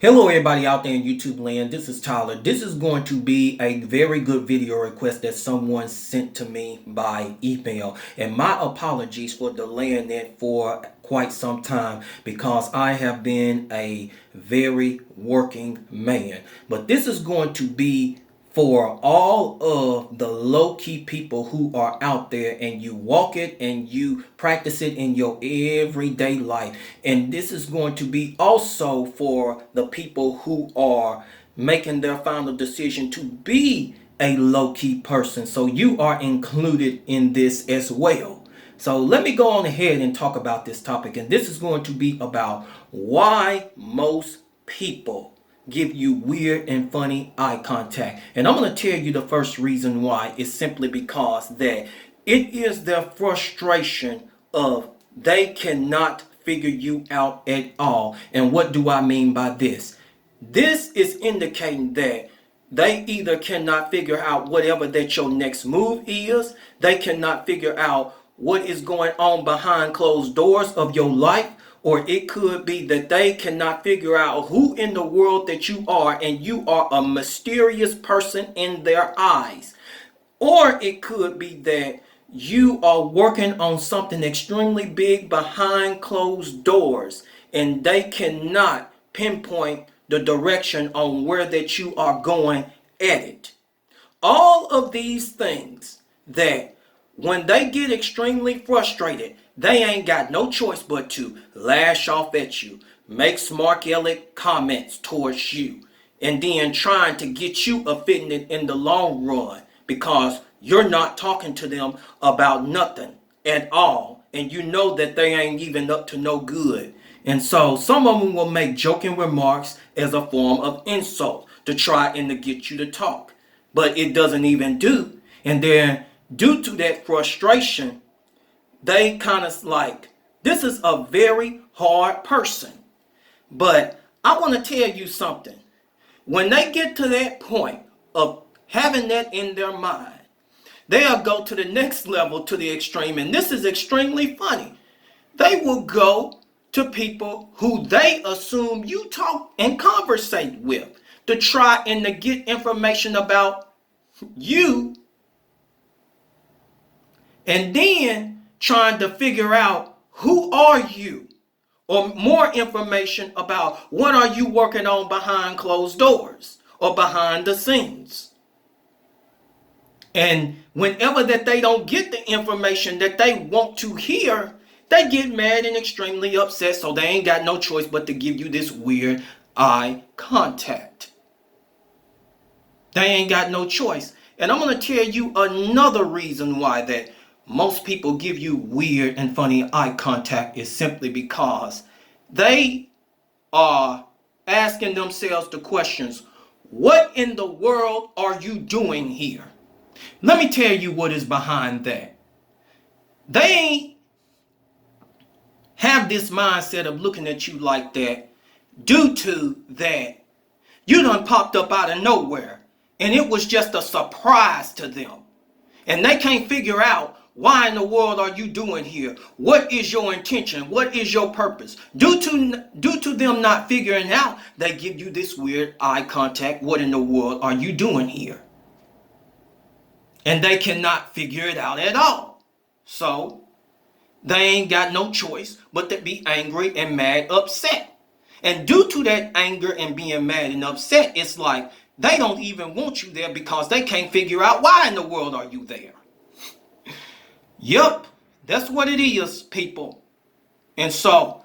Hello everybody out there in YouTube land, this is Tyler. This is going to be a very good video request that someone sent to me by email. And my apologies for delaying it for quite some time because I have been a very working man. But this is going to be for all of the low-key people who are out there and you walk it and you practice it in your everyday life. And this is going to be also for the people who are making their final decision to be a low-key person. So you are included in this as well. So let me go on ahead and talk about this topic. And this is going to be about why most people give you weird and funny eye contact. And I'm going to tell you the first reason why is simply because that it is their frustration of they cannot figure you out at all. And what do I mean by this? This is indicating that they either cannot figure out whatever that your next move is, they cannot figure out what is going on behind closed doors of your life, or it could be that they cannot figure out who in the world that you are and you are a mysterious person in their eyes. Or it could be that you are working on something extremely big behind closed doors and they cannot pinpoint the direction on where that you are going at it. All of these things that when they get extremely frustrated, they ain't got no choice but to lash off at you, make smart aleck comments towards you, and then trying to get you offended in the long run because you're not talking to them about nothing at all. And you know that they ain't even up to no good. And so some of them will make joking remarks as a form of insult to try and to get you to talk. But it doesn't even do. And then due to that frustration, they kind of like, this is a very hard person. But I want to tell you something. When they get to that point of having that in their mind, they'll go to the next level, to the extreme. And this is extremely funny. They will go to people who they assume you talk and conversate with to try and to get information about you, and then trying to figure out who are you, or more information about what are you working on behind closed doors or behind the scenes. And whenever that they don't get the information that they want to hear, they get mad and extremely upset, so they ain't got no choice but to give you this weird eye contact. They ain't got no choice. And I'm going to tell you another reason why that most people give you weird and funny eye contact is simply because they are asking themselves the questions, what in the world are you doing here? Let me tell you what is behind that. They have this mindset of looking at you like that due to that you done popped up out of nowhere and it was just a surprise to them. And they can't figure out, why in the world are you doing here? What is your intention? What is your purpose? Due to them not figuring out, they give you this weird eye contact. What in the world are you doing here? And they cannot figure it out at all. So they ain't got no choice but to be angry and mad, upset. And due to that anger and being mad and upset, it's like they don't even want you there because they can't figure out why in the world are you there. Yup, that's what it is, people. And so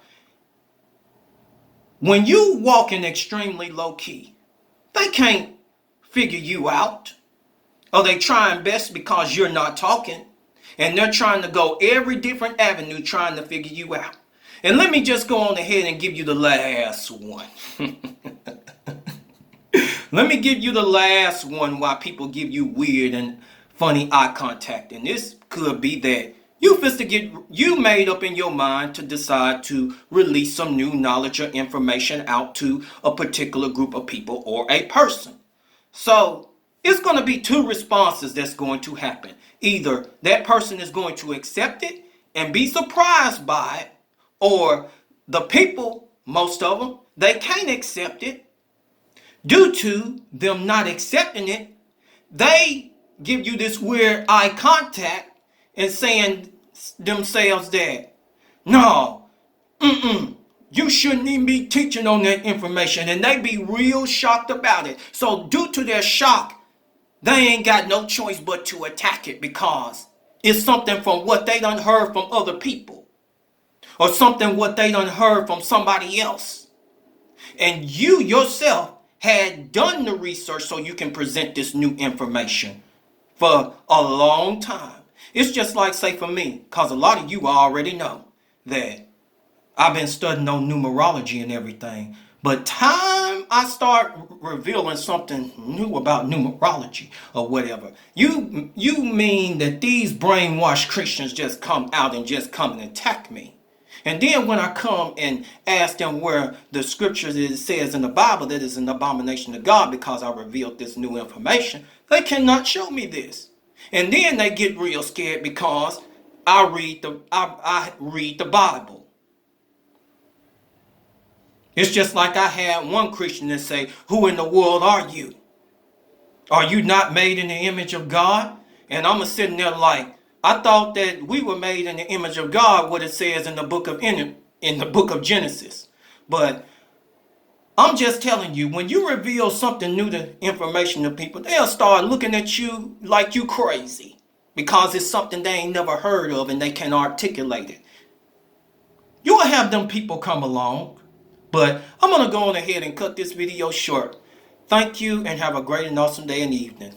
when you walking extremely low key, they can't figure you out. Or they trying best because you're not talking. And they're trying to go every different avenue trying to figure you out. And let me just go on ahead and give you the last one. Let me give you the last one why people give you weird and funny eye contact. And this could be that you made up in your mind to decide to release some new knowledge or information out to a particular group of people or a person. So it's going to be two responses that's going to happen. Either that person is going to accept it and be surprised by it, or the people, most of them, they can't accept it. Due to them not accepting it, they give you this weird eye contact and saying themselves that, no, you shouldn't even be teaching on that information, and they be real shocked about it. So due to their shock, they ain't got no choice but to attack it because it's something from what they done heard from other people or something what they done heard from somebody else. And you yourself had done the research so you can present this new information for a long time. It's just like, say, for me, because a lot of you already know that I've been studying on numerology and everything. But time I start revealing something new about numerology or whatever, you mean that these brainwashed Christians just come out and just come and attack me? And then when I come and ask them where the scriptures it says in the Bible that is an abomination to God because I revealed this new information, they cannot show me this. And then they get real scared because I read the Bible. It's just like I had one Christian that say, who in the world are you? Are you not made in the image of God? And I'm sitting there like, I thought that we were made in the image of God, what it says in the book of Genesis. But I'm just telling you, when you reveal something new to information to people, they'll start looking at you like you crazy because it's something they ain't never heard of and they can't articulate it. You will have them people come along, but I'm going to go on ahead and cut this video short. Thank you and have a great and awesome day and evening.